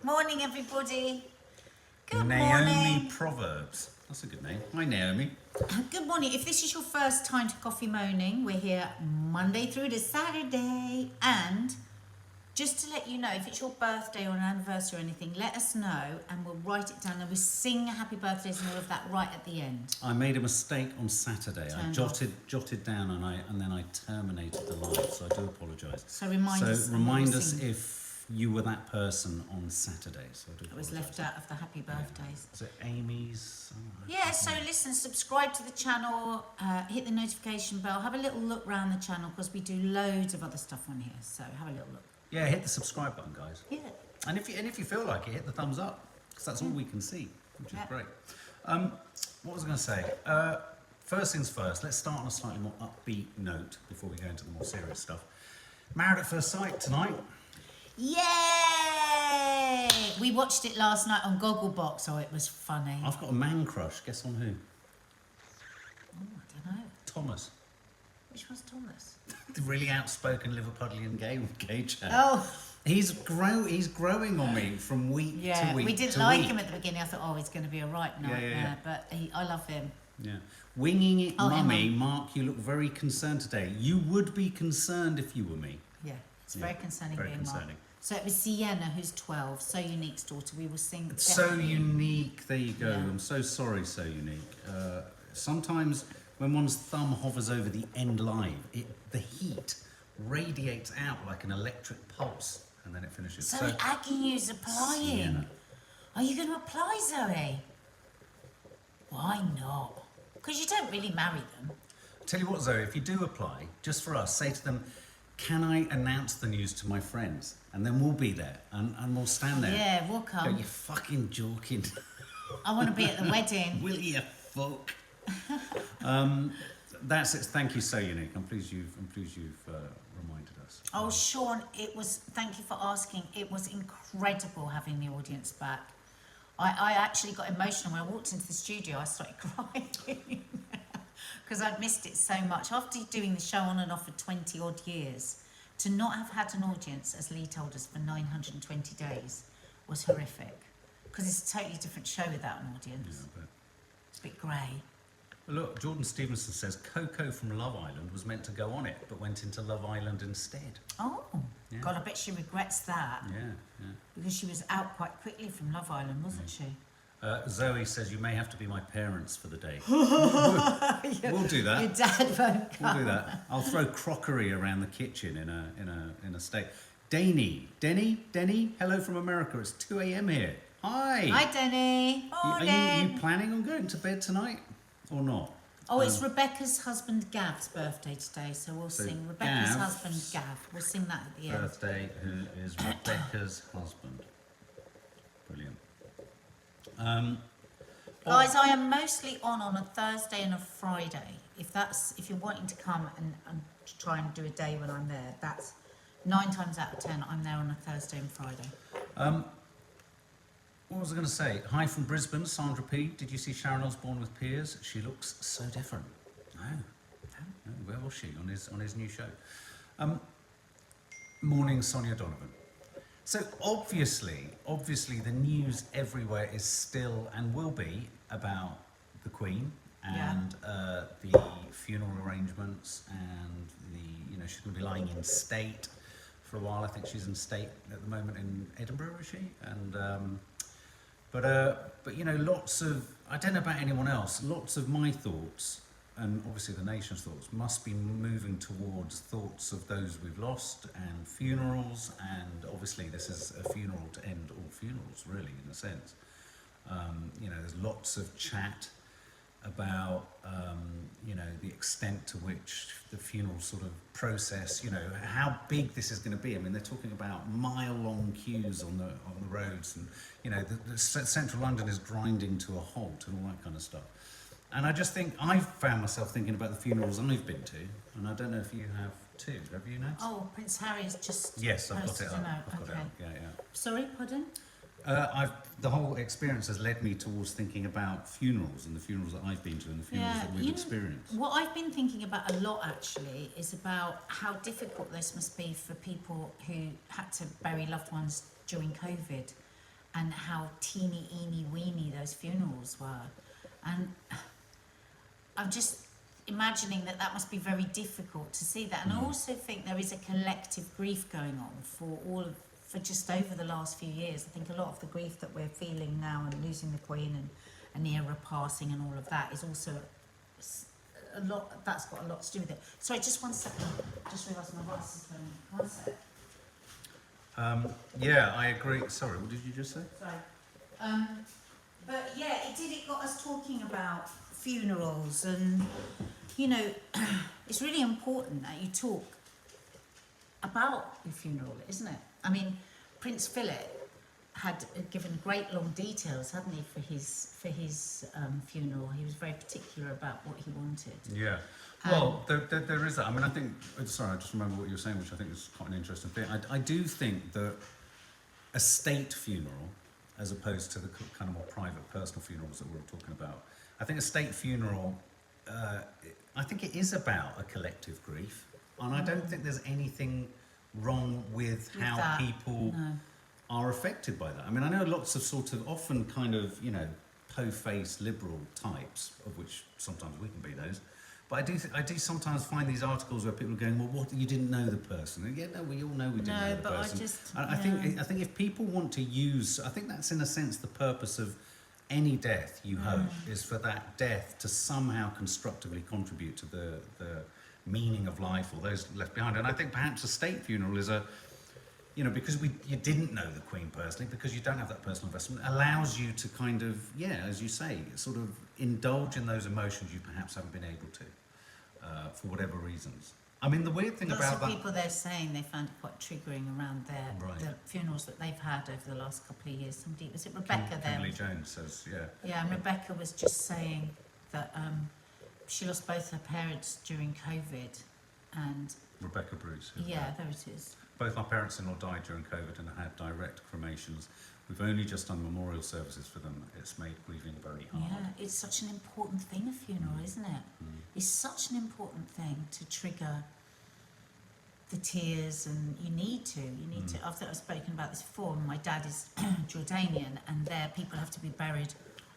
Morning, everybody. Good Naomi morning. Proverbs. That's a good name. Hi, Naomi. Good morning. If this is your first time to Coffee Moaning, we're here Monday through to Saturday. And just to let you know, if it's your birthday or an anniversary or anything, let us know and we'll write it down and we sing happy birthdays and all of that right at the end. I made a mistake on Saturday. I Turned jotted down and then I terminated the live, so I do apologise. So remind us. Remind us if you were that person on Saturday. So I do It was apologise. left out of the happy birthdays. Is it Amy's? Yeah, so listen, subscribe to the channel, hit the notification bell, have a little look around the channel because we do loads of other stuff on here. So have a little look. Yeah, hit the subscribe button, guys. Yeah. And if you feel like it, hit the thumbs up because that's all we can see, which is great. What was I going to say? First things first, let's start on a slightly more upbeat note before we go into the more serious stuff. Married at First Sight tonight. Yay! We watched it last night on Gogglebox. Oh, it was funny. I've got a man crush. Guess on who? Oh, I don't know. Thomas. Which one's Thomas? The really outspoken Liverpudlian gay chap. Oh, He's growing on me from week yeah. to week. We didn't to like week. him at the beginning. I thought, oh, he's going to be a right nightmare. yeah. But I love him. Yeah. Winging it, Oh, mummy. Emma. Mark, you look very concerned today. You would be concerned if you were me. Yeah, it's very concerning Very being concerning. Mark. So it was Sienna, who's 12, So Unique's daughter. We will sing. It's so definitely. unique. There you go. Yeah. I'm so sorry, So Unique. Sometimes when one's thumb hovers over the end line, the heat radiates out like an electric pulse, and then it finishes. Zoe Aguiu's applying. Sienna. Are you going to apply, Zoe? Why not? Because you don't really marry them. Tell you what, Zoe, if you do apply, just for us, say to them, can I announce the news to my friends? And then we'll be there, and we'll stand there. Yeah, we'll Go, come. you fucking joking. I want to be at the wedding. Will you fuck? That's it. Thank you, So Unique. I'm pleased you've reminded us. Oh, Sean, thank you for asking. It was incredible having the audience back. I actually got emotional when I walked into the studio. I started crying because I'd missed it so much. After doing the show on and off for 20 odd years, to not have had an audience, as Lee told us, for 920 days was horrific. Because it's a totally different show without an audience. Yeah, It's a bit grey. look, Jordan Stevenson says Coco from Love Island was meant to go on it, but went into Love Island instead. Oh, Yeah. God, I bet she regrets that. Yeah. Because she was out quite quickly from Love Island, wasn't she? Zoe says you may have to be my parents for the day. We'll do that. Your dad won't come. We'll do that. I'll throw crockery around the kitchen in a state. Denny, hello from America. It's 2 a.m. here. Hi. Hi, Denny. Are Morning. you planning on going to bed tonight or not? Oh, it's Rebecca's husband Gav's birthday today, so we'll sing Rebecca's Gav- husband Gav. We'll sing that at the end. Birthday, who is Rebecca's husband. Brilliant. Guys, I am mostly on a Thursday and a Friday. If you're wanting to come and try and do a day when I'm there, that's 9 times out of 10 I'm there on a Thursday and Friday. What was I going to say? Hi from Brisbane, Sandra P. Did you see Sharon Osbourne with Piers? She looks so different. No. Where was she on his new show? Morning, Sonia Donovan. So obviously, the news everywhere is still and will be about the Queen and the funeral arrangements and she's going to be lying in state for a while. I think she's in state at the moment in Edinburgh, is she? And but lots of, I don't know about anyone else, lots of my thoughts and obviously the nation's thoughts must be moving towards thoughts of those we've lost and funerals, and obviously this is a funeral to end all funerals, really, in a sense. There's lots of chat about the extent to which the funeral sort of process, how big this is going to be. I mean, they're talking about mile-long queues on the roads, and the central London is grinding to a halt and all that kind of stuff. And I just think I've found myself thinking about the funerals I've been to, and I don't know if you have too. Have you, Nat? Oh, Prince Harry has just Yes, I've got posted it a up. note. I've got it up. Yeah. Sorry, pardon? The whole experience has led me towards thinking about funerals and the funerals that I've been to and the funerals that we've experienced. What I've been thinking about a lot actually is about how difficult this must be for people who had to bury loved ones during COVID. and how teeny those funerals were. And I'm just imagining that that must be very difficult to see that. And I also think there is a collective grief going on for just over the last few years. I think a lot of the grief that we're feeling now and losing the Queen and an era passing and all of that is also a lot, that's got a lot to do with it. Sorry, just 1 second. Just realised my voice is going. 1 sec. Yeah, I agree. Sorry, what did you just say? Sorry. But yeah, it got us talking about funerals, and you know, it's really important that you talk about your funeral, isn't it? I mean, Prince Philip had given great long details, hadn't he, for his funeral. He was very particular about what he wanted. Yeah. Well, there is that. I mean, I think, sorry, I just remember what you were saying, which I think is quite an interesting thing. I do think that a state funeral, as opposed to the kind of more private, personal funerals that we're talking about, I think a state funeral, I think it is about a collective grief. And I don't think there's anything wrong with how that, people are affected by that. I mean, I know lots of sort of often kind of, you know, po-faced liberal types, of which sometimes we can be those. But I do sometimes find these articles where people are going, well, what, you didn't know the person? And yeah, no, we all know we didn't know the person. I think if people want to use, I think that's in a sense the purpose of any death, you hope, is for that death to somehow constructively contribute to the meaning of life or those left behind. And I think perhaps a state funeral is you know, because you didn't know the Queen personally, because you don't have that personal investment, allows you to kind of, yeah, as you say, sort of indulge in those emotions you perhaps haven't been able to, for whatever reasons. I mean, the weird thing Lots about of that... people, they're saying they found it quite triggering around the funerals that they've had over the last couple of years. Somebody, was it Rebecca there? Kimberly Jones says, yeah. Yeah, and Rebecca was just saying that she lost both her parents during COVID, and... Rebecca Bruce. Yeah, there it is. Both my parents-in-law died during COVID and had direct cremations. We've only just done memorial services for them. It's made grieving very hard. Yeah, it's such an important thing, a funeral, isn't it? It's such an important thing to trigger the tears, and you need to. I've spoken about this before. My dad is Jordanian, and there people have to be buried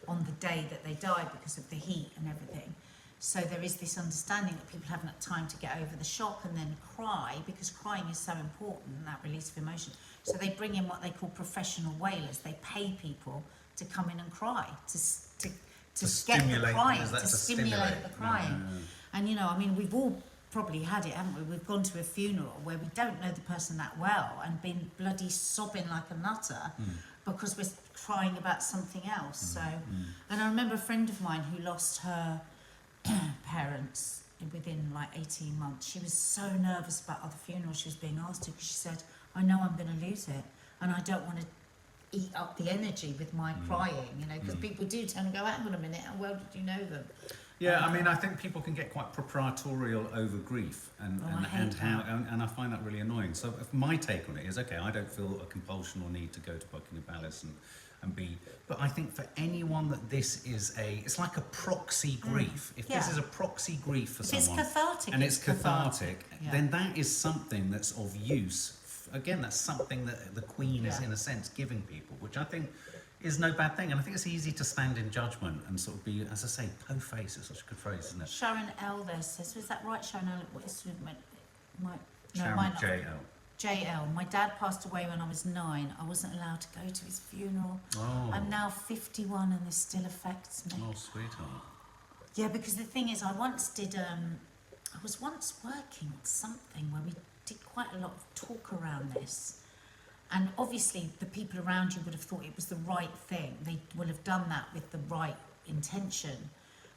on the day that they die because of the heat and everything. So there is this understanding that people haven't had time to get over the shock and then cry, because crying is so important, that release of emotion. So they bring in what they call professional wailers. They pay people to come in and cry, to get the crying, to stimulate the crying. And you know, I mean, we've all probably had it, haven't we? We've gone to a funeral where we don't know the person that well and been bloody sobbing like a nutter because we're crying about something else. So, and I remember a friend of mine who lost her parents within like 18 months. She was so nervous about other funerals she was being asked to, because she said, I know I'm going to lose it, and I don't want to eat up the energy with my crying, you know, because people do turn and go, hang on a minute, how well did you know them? Yeah, I mean, I think people can get quite proprietorial over grief, and I find that really annoying. So my take on it is, okay, I don't feel a compulsion or need to go to Buckingham Palace and be, but I think for anyone that this is it's like a proxy grief. If this is a proxy grief for someone, it's cathartic, and it's cathartic, then that is something that's of use. Again, that's something that the Queen is in a sense giving people, which I think is no bad thing. And I think it's easy to stand in judgment and sort of be, as I say, po-face is such a good phrase, isn't it? Sharon L there says, was that right, Sharon L? What is Sharon J.L. JL, my dad passed away when I was 9. I wasn't allowed to go to his funeral. Oh. I'm now 51 and this still affects me. Oh, sweetheart. Yeah, because the thing is, I was once working on something where we did quite a lot of talk around this. And obviously the people around you would have thought it was the right thing. They will have done that with the right intention.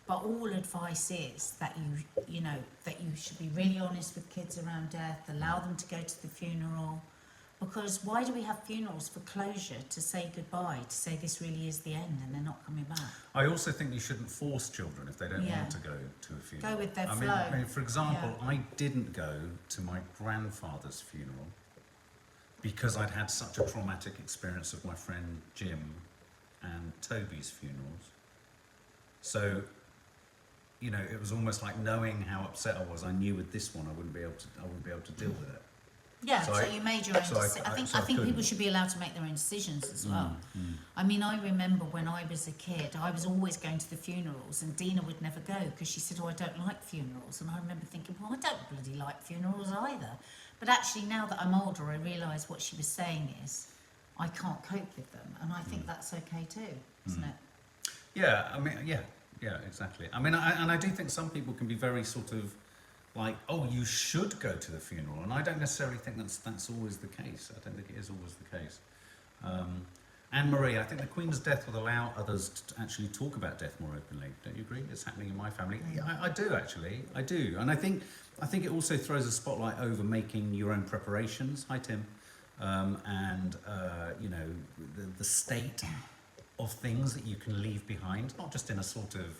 But all advice is that you should be really honest with kids around death, allow them to go to the funeral. Because why do we have funerals? For closure, to say goodbye, to say this really is the end and they're not coming back. I also think you shouldn't force children if they don't want to go to a funeral. Go with their flow. I mean, for example, I didn't go to my grandfather's funeral because I'd had such a traumatic experience of my friend Jim and Toby's funerals. So, you know, it was almost like knowing how upset I was. I knew with this one I wouldn't be able to deal with it. Yeah, So so I- you made your own so I- decision. I think so I people couldn't. should be allowed to make their own decisions as well. Mm. I mean, I remember when I was a kid, I was always going to the funerals, and Dina would never go because she said, "Oh, I don't like funerals." And I remember thinking, "Well, I don't bloody like funerals either." But actually, now that I'm older, I realise what she was saying is, I can't cope with them, and I think that's okay too, isn't it? Yeah, I mean, yeah, exactly. I mean, I do think some people can be very sort of like, oh, you should go to the funeral, and I don't necessarily think that's always the case. I don't think it is always the case. Anne Marie, I think the Queen's death will allow others to actually talk about death more openly. Don't you agree? It's happening in my family. Yeah, I do actually. I do, and I think it also throws a spotlight over making your own preparations. Hi, Tim. And you know, the state of things that you can leave behind, not just in a sort of,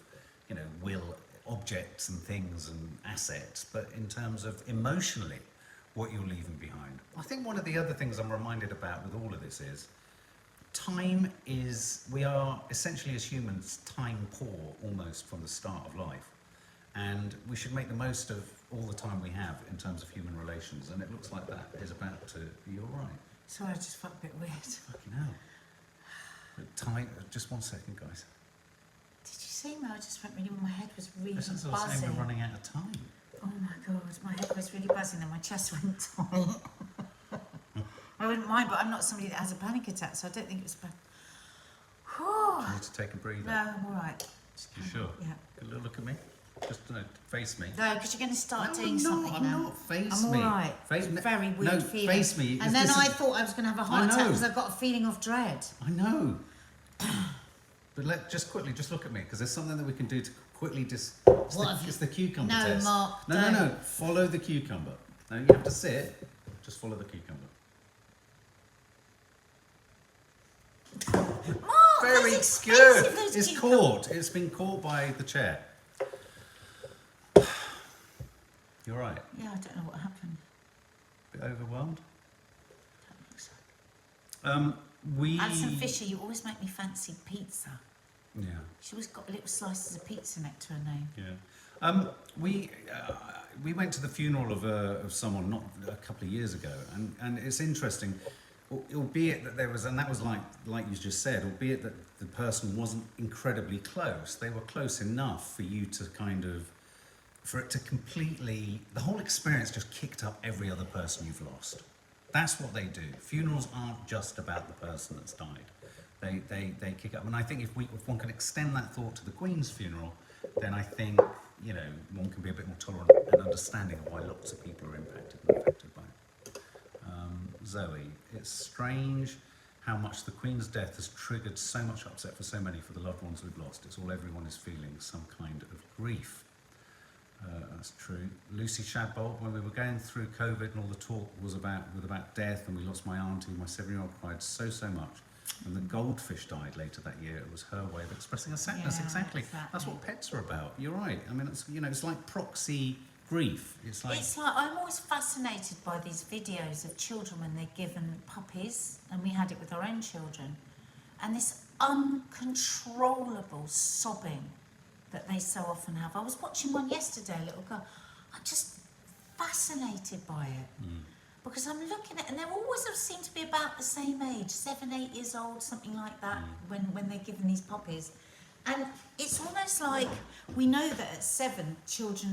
you know, will, objects and things and assets, but in terms of emotionally what you're leaving behind. I think one of the other things I'm reminded about with all of this is we are essentially as humans time poor almost from the start of life, and we should make the most of all the time we have in terms of human relations, and it looks like that is about to be all right. Sorry, I just felt a bit weird. Fucking hell. But time, just 1 second, guys. Did you see me? I just went really, my head was really This is what I'm saying, buzzing. we're running out of time. Oh my God, my head was really buzzing and my chest went tight. I wouldn't mind, but I'm not somebody that has a panic attack, so I don't think it was bad. You need to take a breather. No, I'm all right. You sure? Yeah. Good little look at me. Just face me. No, because you're going to start No, doing I'm something not, now. I'm not. Face I'm me. all right. Face It's me. a very weird No, feeling. face me. And then I thought I was going to have a heart attack because I've got a feeling of dread. I know. But just look at me, because there's something that we can do to quickly just. It's the cucumber No, test. Mark, No, don't. no. Follow the cucumber. No, you have to sit. Just follow the cucumber. Mark, Very that's good. expensive, those It's cucumbers. caught. It's been caught by the chair. You're right. Yeah, I don't know what happened. Bit overwhelmed. I don't think so. We. Alison Fisher, you always make me fancy pizza. Yeah. She always got little slices of pizza next to her name. Yeah. We went to the funeral of someone not a couple of years ago, and it's interesting, albeit that there was, and that was like you just said, albeit that the person wasn't incredibly close, they were close enough for you to kind of, for it to completely, the whole experience just kicked up every other person you've lost. That's what they do. Funerals aren't just about the person that's died. They kick up, and I think if one can extend that thought to the Queen's funeral, then I think, you know, one can be a bit more tolerant and understanding of why lots of people are impacted and affected by it. Zoe, it's strange how much the Queen's death has triggered so much upset for so many, for the loved ones we've lost. It's all everyone is feeling, some kind of grief. That's true. Lucy Shadbolt, when we were going through COVID and all the talk was about death, and we lost my auntie, my 7-year-old cried so much. And the goldfish died later that year. It was her way of expressing her sadness. Yeah, exactly. That's what pets are about. You're right. I mean, it's, you know, it's like proxy grief. It's like I'm always fascinated by these videos of children when they're given puppies, and we had it with our own children, and this uncontrollable sobbing that they so often have. I was watching one yesterday, a little girl. I'm just fascinated by it. Because I'm looking at, and they always have seemed to be about the same age, 7, 8 years old, something like that, when they're given these puppies. And it's almost like, we know that at 7,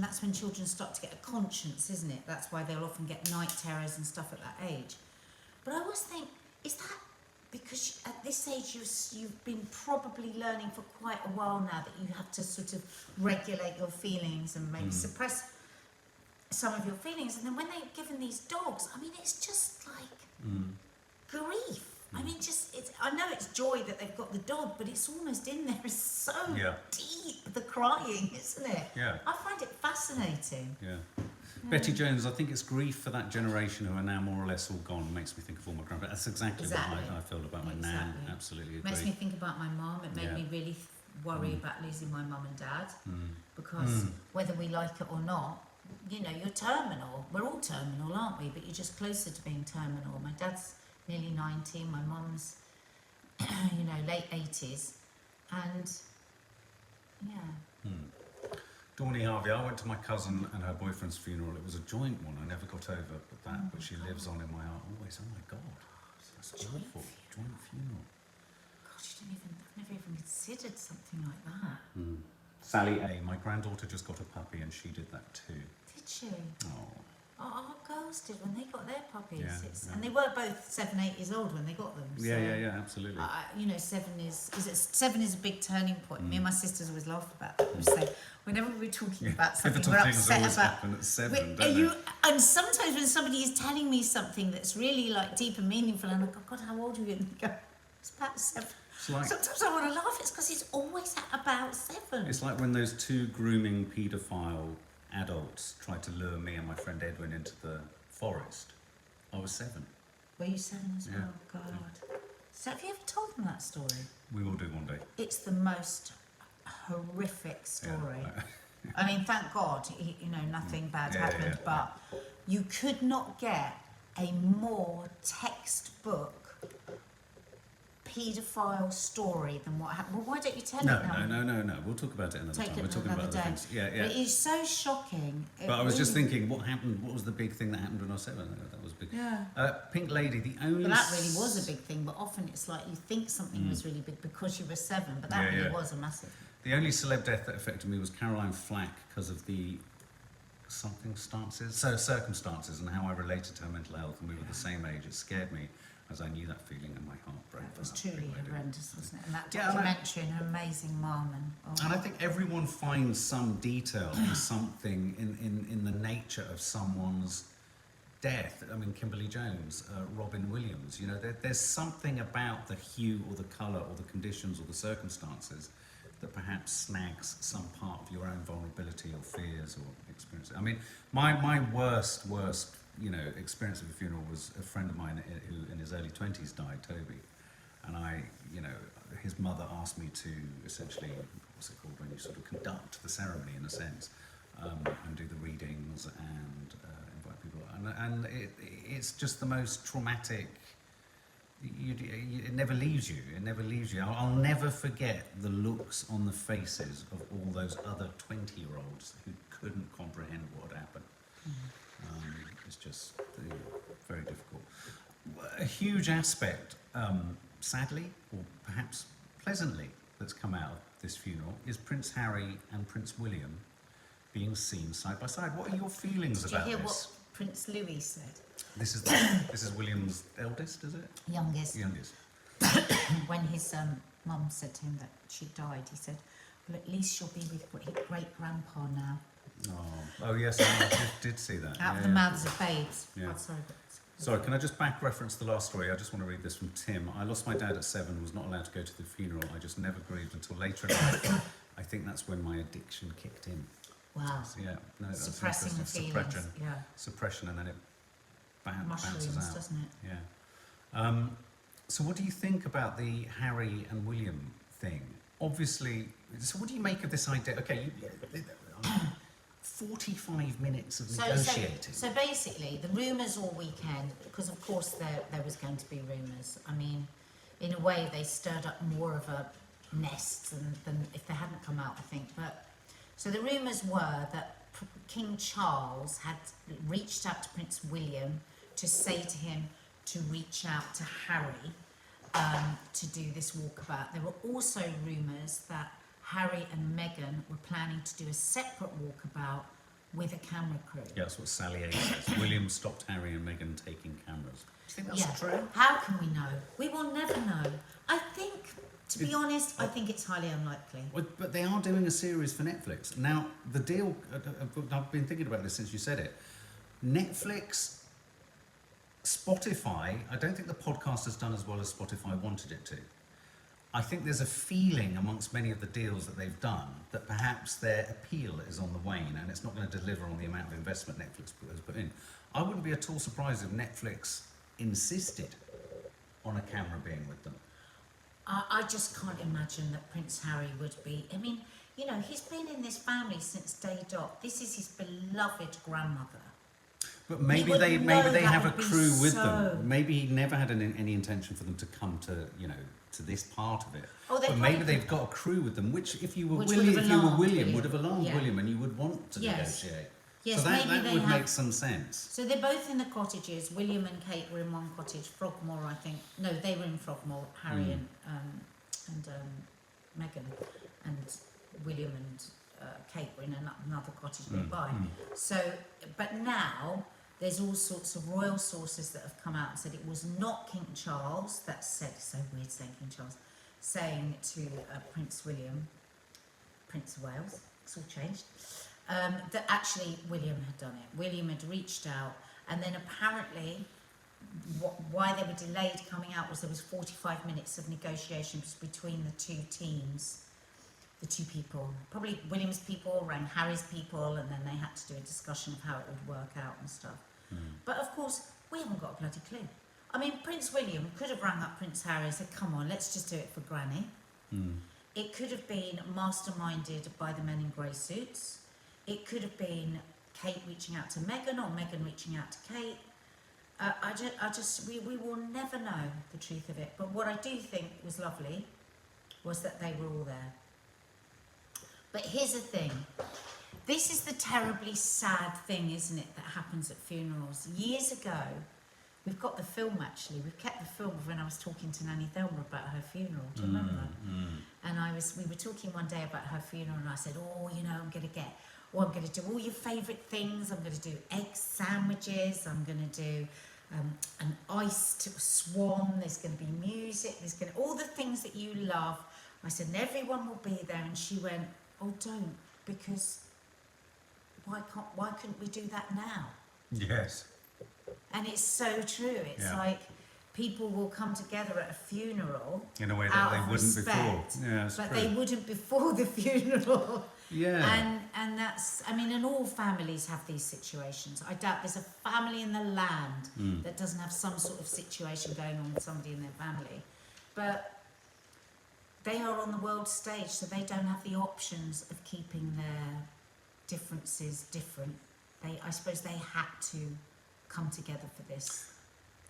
that's when children start to get a conscience, isn't it? That's why they'll often get night terrors and stuff at that age. But I always think, is that because at this age you've been probably learning for quite a while now that you have to sort of regulate your feelings and maybe suppress some of your feelings, and then when they're given these dogs, I mean, it's just like grief. I mean, I know it's joy that they've got the dog, but it's almost in there. It's so deep, the crying, isn't it? Yeah. I find it fascinating. Yeah. Betty Jones, I think it's grief for that generation who are now more or less all gone. Makes me think of all my grandparents. That's exactly what I feel about my nan. Absolutely agree. Makes me think about my mum. It made me really worry about losing my mum and dad, because whether we like it or not, you know, you're terminal. We're all terminal, aren't we? But you're just closer to being terminal. My dad's nearly 90. My mum's, you know, late 80s. And, yeah. Dawny Harvey, I went to my cousin and her boyfriend's funeral. It was a joint one. I never got over but she lives on in my heart always. Oh my God, that's awful. Joint funeral. God, I've never even considered something like that. Sally A, my granddaughter just got a puppy and she did that too. Did she? Oh. Our girls did when they got their puppies. Yeah. And they were both 7, 8 years old when they got them. So, Yeah, absolutely. you know, 7 is a big turning point. Me and my sisters always laughed about that. We say, whenever we're talking about something, Pivotal we're things upset always about. happen at 7, Are don't you, they? and sometimes when somebody is telling me something that's really like deep and meaningful, I'm like, oh God, how old are you? And they go, it's about 7. It's like, Sometimes I want to laugh. It's because it's always at about 7. it's like when those 2 grooming paedophile adults tried to lure me and my friend Edwin into the forest. I was 7. Were you 7 as Yeah. well? God. So have you ever told them that story? We will do one day. It's the most horrific story. Yeah. I mean, thank God, nothing bad happened, but you could not get a more textbook paedophile story than what happened. Well, why don't you tell it now? No. We'll talk about it another time. We're talking about other things. Yeah. It is so shocking. But I was just thinking, what happened? What was the big thing that happened when I was 7? That was big. Yeah. Pink Lady, the only. But that really was a big thing. But often it's like you think something was really big because you were 7, but that really was a massive. The only celeb death that affected me was Caroline Flack because of the circumstances and how I related to her mental health, and we were the same age. It scared me as I knew that feeling, and my heart broke. It was truly horrendous, wasn't it? And that Yeah, documentary and her amazing mum And I think everyone finds some detail in something in the nature of someone's death. I mean, Kimberly Jones, Robin Williams, there's something about the hue or the colour or the conditions or the circumstances that perhaps snags some part of your own vulnerability or fears or experiences. I mean, my worst experience of a funeral was a friend of mine who in his early 20s died, Toby. And his mother asked me to essentially, what's it called, when you sort of conduct the ceremony in a sense, and do the readings and invite people. And it's just the most traumatic. It never leaves you. It never leaves you. I'll never forget the looks on the faces of all those other 20-year-olds who couldn't comprehend what had happened. It's just very difficult. A huge aspect, sadly, or perhaps pleasantly, that's come out of this funeral is Prince Harry and Prince William being seen side by side. What are your feelings about this? Did you hear what Prince Louis said? This is William's eldest, is it? Youngest. Youngest. When his mum said to him that she died, he said, well, at least she'll be with great-grandpa now. Oh yes, I did see that. Out of the mouths of babes. Yeah. Oh, sorry. Sorry, can I just back reference the last story? I just want to read this from Tim. I lost my dad at 7 and was not allowed to go to the funeral. I just never grieved until later in life. I think that's when my addiction kicked in. Wow. So, yeah, no, that's Suppressing the feelings. Suppression, and then it bounces Mushrooms, out. doesn't it? Yeah. So what do you think about the Harry and William thing? Obviously, so what do you make of this idea? Okay, 45 minutes of negotiating. So basically, the rumours all weekend, because of course there was going to be rumours. I mean, in a way, they stirred up more of a nest than if they hadn't come out, I think. But so the rumours were that King Charles had reached out to Prince William to say to him to reach out to Harry to do this walkabout. There were also rumours that Harry and Meghan were planning to do a separate walkabout with a camera crew. Yeah, that's what Sally A says. William stopped Harry and Meghan taking cameras. Do you think that's true? How can we know? We will never know. I think, to be honest, I think it's highly unlikely. But they are doing a series for Netflix. Now, the deal, I've been thinking about this since you said it. Netflix, Spotify, I don't think the podcast has done as well as Spotify wanted it to. I think there's a feeling amongst many of the deals that they've done that perhaps their appeal is on the wane and it's not going to deliver on the amount of investment Netflix has put in. I wouldn't be at all surprised if Netflix insisted on a camera being with them. I just can't imagine that Prince Harry would be. I mean, he's been in this family since day dot. This is his beloved grandmother. But maybe would they know that have a would be crew with so- them. Maybe he never had any intention for them to come to, you know, to this part of it. Oh, they But maybe probably they've got a crew with them, which if you were Which William, would have if you were alarmed William, William. would have alarmed Yeah. William, and you would want to Yes. negotiate. Yes, so that, maybe that they would have- make some sense. So they're both in the cottages. William and Kate were in one cottage. Frogmore, I think. No, they were in Frogmore. Harry and Meghan, and William and Kate were in another cottage nearby. So, but now there's all sorts of royal sources that have come out and said it was not King Charles that said. It's so weird saying King Charles, saying to Prince William, Prince of Wales. It's all changed. That actually William had done it. William had reached out, and then apparently why they were delayed coming out was there was 45 minutes of negotiations between the two teams, the two people. Probably William's people rang Harry's people, and then they had to do a discussion of how it would work out and stuff. But of course, we haven't got a bloody clue. I mean, Prince William could have rang up Prince Harry and said, come on, let's just do it for Granny. It could have been masterminded by the men in grey suits. It could have been Kate reaching out to Meghan, or Meghan reaching out to Kate. We will never know the truth of it. But what I do think was lovely was that they were all there. But here's the thing. This is the terribly sad thing, isn't it, that happens at funerals. Years ago, we've got the film actually. We've kept the film of when I was talking to Nanny Thelma about her funeral. Do you remember? And we were talking one day about her funeral, and I said, oh, you know, I'm going to do all your favourite things. I'm going to do egg sandwiches. I'm going to do an iced swan. There's going to be music. There's going to all the things that you love. I said, and everyone will be there. And she went, oh, don't, because why couldn't we do that now? Yes. And it's so true. It's like people will come together at a funeral In a way out that of they wouldn't respect, before. Yeah, that's but true. they wouldn't before the funeral. Yeah. And that's, I mean, and all families have these situations. I doubt there's a family in the land that doesn't have some sort of situation going on with somebody in their family. But they are on the world stage, so they don't have the options of keeping their differences different. I suppose they had to come together for this.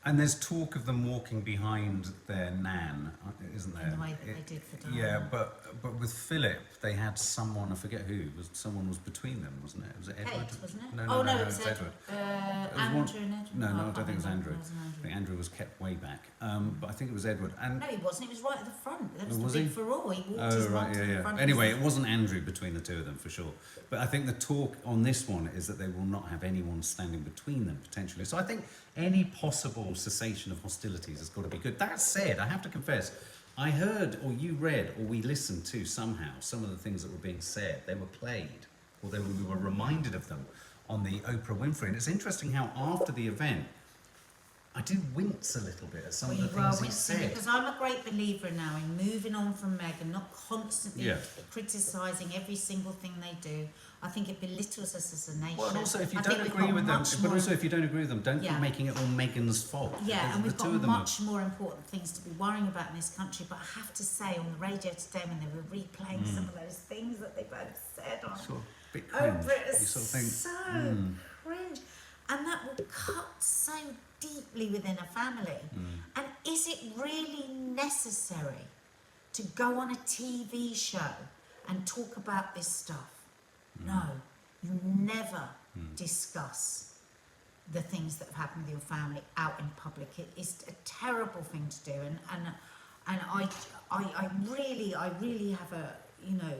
And there's talk of them walking behind their nan, isn't there? In the way that they did for Diana. Yeah, but with Philip, they had someone, I forget who, someone was between them, wasn't it? Was it Edward? Kate, wasn't it? No, Oh, no, it it was was Edward. Andrew and Edward. No, Oh, I don't think it was can't Andrew. remember. It was I think Andrew was kept way back. But I think it was Edward. And No, he wasn't. He was right at the front. There was Was the big he? furore. He walked oh, his right, mum to yeah, the yeah. front. Anyway, it wasn't Andrew between the two of them, for sure. But I think the talk on this one is that they will not have anyone standing between them, potentially. So I think any possible cessation of hostilities has got to be good. That said, I have to confess, I heard, or you read, or we listened to somehow, some of the things that were being said. They were played, or we were reminded of them on the Oprah Winfrey. And it's interesting how after the event, I did wince a little bit at some of the things he said. Because I'm a great believer now in moving on from Meghan, not constantly criticising every single thing they do. I think it belittles us as a nation. Well, and also if you I don't think we've agree got with them, much but more- also if you don't agree with them, don't Yeah. keep making it all Meghan's fault. Yeah, because and the we've two got of them are- much more important things to be worrying about in this country. But I have to say, on the radio today, when they were replaying some of those things that they both said on sort of bit cringe. Oprah, You it's sort of think, so cringe. And that will cut so deeply within a family. And is it really necessary to go on a TV show and talk about this stuff? No, you never discuss the things that have happened with your family out in public. It is a terrible thing to do, and I really have a, you know,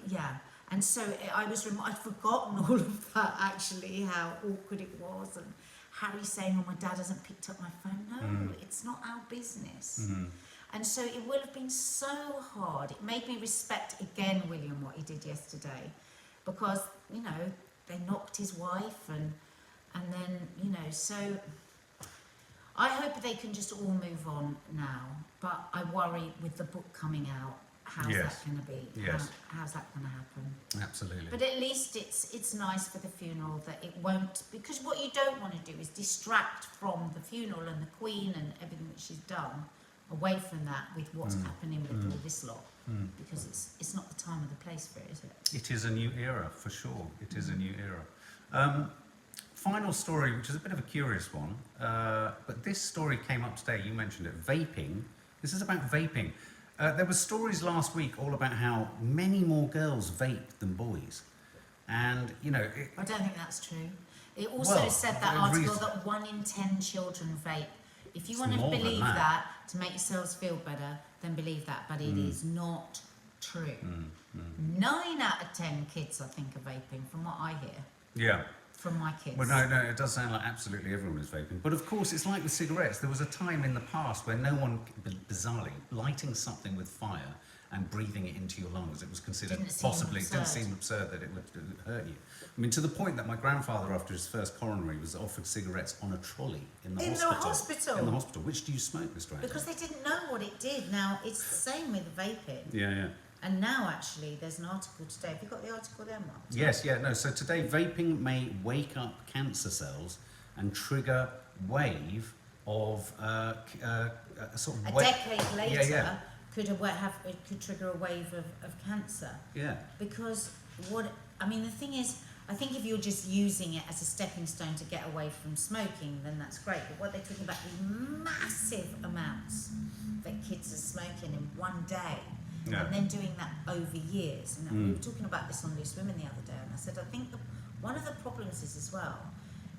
yeah. And so I'd forgotten all of that, actually, how awkward it was, and Harry saying, oh, my dad hasn't picked up my phone. No, it's not our business. And so it would have been so hard. It made me respect again, William, what he did yesterday, because, you know, they knocked his wife, and then, you know, so I hope they can just all move on now, but I worry with the book coming out, how's Yes. that going to be? Yes. How's that going to happen? Absolutely. But at least it's nice for the funeral that it won't, because what you don't want to do is distract from the funeral and the Queen and everything that she's done away from that with what's happening with all this lot, because it's not the time or the place for it, is it? It is a new era, for sure. It is a new era. final story, which is a bit of a curious one, but this story came up today. You mentioned it. Vaping. This is about vaping. There were stories last week all about how many more girls vape than boys, and you know. I don't think that's true. It also Well, said that the article reason- that 1 in 10 children vape. If you It's want to more than believe that. that to make yourselves feel better, then believe that. But it is not true. 9 out of 10 kids, I think, are vaping, from what I hear Yeah. from my kids. Well, no, it does sound like absolutely everyone is vaping. But of course, it's like with cigarettes. There was a time in the past where no one, bizarrely, lighting something with fire and breathing it into your lungs, it was considered Didn't seem possibly, it didn't seem absurd that it would hurt you. I mean, to the point that my grandfather, after his first coronary, was offered cigarettes on a trolley in the hospital. In the hospital. Which do you smoke, Mr. Andrew? Because they didn't know what it did. Now, it's the same with vaping. Yeah. And now, actually, there's an article today. Have you got the article there, Mark? Yes, no. So today, vaping may wake up cancer cells and trigger wave of sort of A decade later, Yeah. it could trigger a wave of cancer. Yeah. Because the thing is, I think if you're just using it as a stepping stone to get away from smoking, then that's great. But what they're talking about is massive amounts that kids are smoking in one day. Yeah. And then doing that over years. And we were talking about this on Loose Women the other day, and I said, I think one of the problems is as well,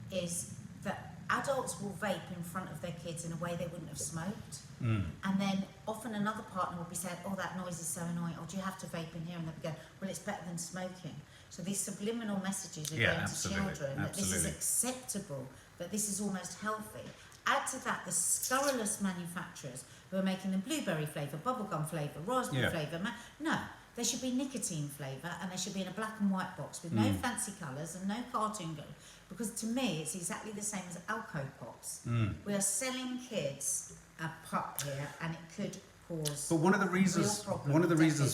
is that adults will vape in front of their kids in a way they wouldn't have smoked. And then often another partner will be saying, oh, that noise is so annoying, or do you have to vape in here? And they'll be going, well, it's better than smoking. So these subliminal messages are going to children that this is acceptable, that this is almost healthy. Add to that the scurrilous manufacturers who are making them blueberry flavour, bubblegum flavour, raspberry flavour. No, there should be nicotine flavour, and they should be in a black and white box with no fancy colours and no cartoon go. Because to me, it's exactly the same as Alco Pops. We are selling kids a pop here, and it could cause. But one of the reasons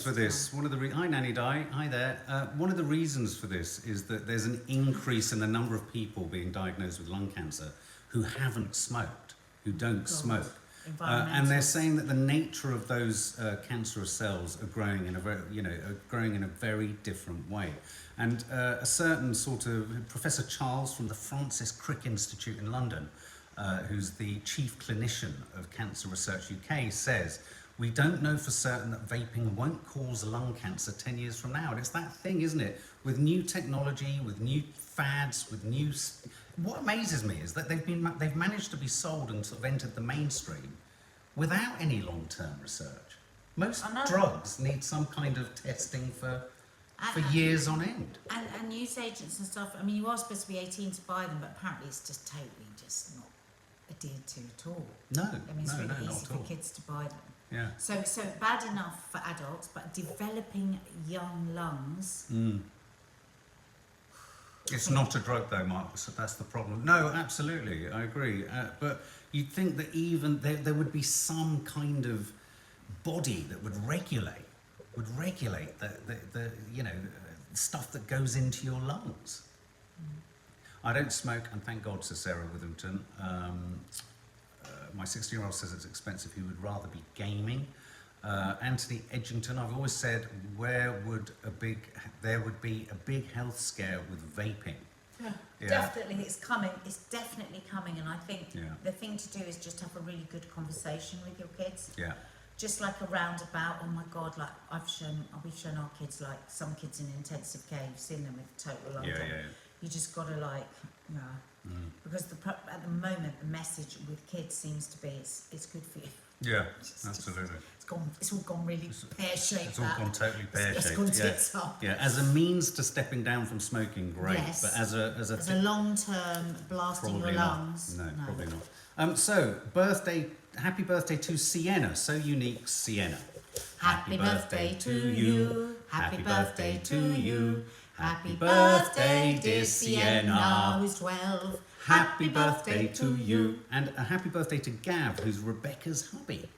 for this, decades hi Nanny Di, hi there. One of the reasons for this is that there's an increase in the number of people being diagnosed with lung cancer who haven't smoked, who don't smoke. And they're saying that the nature of those cancerous cells are growing in a very different way. And a certain sort of Professor Charles from the Francis Crick Institute in London, who's the chief clinician of Cancer Research UK, says, we don't know for certain that vaping won't cause lung cancer 10 years from now. And it's that thing, isn't it? With new technology, with new fads, with new... What amazes me is that they've managed to be sold and sort of entered the mainstream without any long-term research. Most drugs need some kind of testing for years on end. And newsagents and stuff, I mean, you are supposed to be 18 to buy them, but apparently it's just totally just not adhered to at all. No, I mean, it's really not easy at for all. kids to buy them. Yeah. So bad enough for adults, but developing young lungs. It's not a drug though, Mark, so that's the problem. No, absolutely, I agree. But you'd think that even there would be some kind of body that would regulate the stuff that goes into your lungs. I don't smoke, and thank God, says Sarah Witherington. My 16-year-old says it's expensive. He would rather be gaming. Anthony Edgington, I've always said, there would be a big health scare with vaping. Yeah. Definitely, it's coming. It's definitely coming, and I think Yeah. the thing to do is just have a really good conversation with your kids. Yeah. Just like a roundabout. Oh my God! Like we've shown our kids, like some kids in intensive care. You've seen them with total lung Yeah. You just got to because at the moment the message with kids seems to be it's good for you. Yeah, absolutely. It's all gone really pear-shaped. It's all gone totally pear-shaped. It's gone tits up. Yeah, as a means to stepping down from smoking, great. Yes. But as a long-term blasting your lungs. No, probably not. Happy birthday to Sienna. So unique, Sienna. Happy birthday to you. Happy birthday to you. Happy birthday, birthday, dear Sienna, who's 12. Happy birthday to you. And a happy birthday to Gav, who's Rebecca's hubby.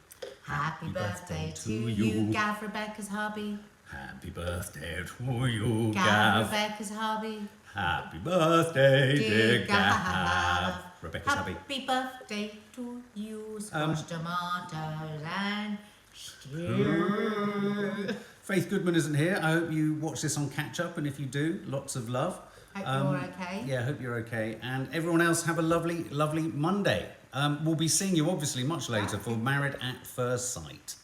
Happy birthday to you, Gav, Rebecca's hubby. Happy birthday to you, Gav, Gav. Rebecca's hubby. Happy birthday, dear Dear Gav. Gav. Rebecca's hubby. Happy birthday to you, squash tomatoes and stew. Faith Goodman isn't here. I hope you watch this on catch up, and if you do, lots of love. Hope you're okay. Yeah, hope you're okay. And everyone else, have a lovely, lovely Monday. We'll be seeing you obviously much later for Married at First Sight.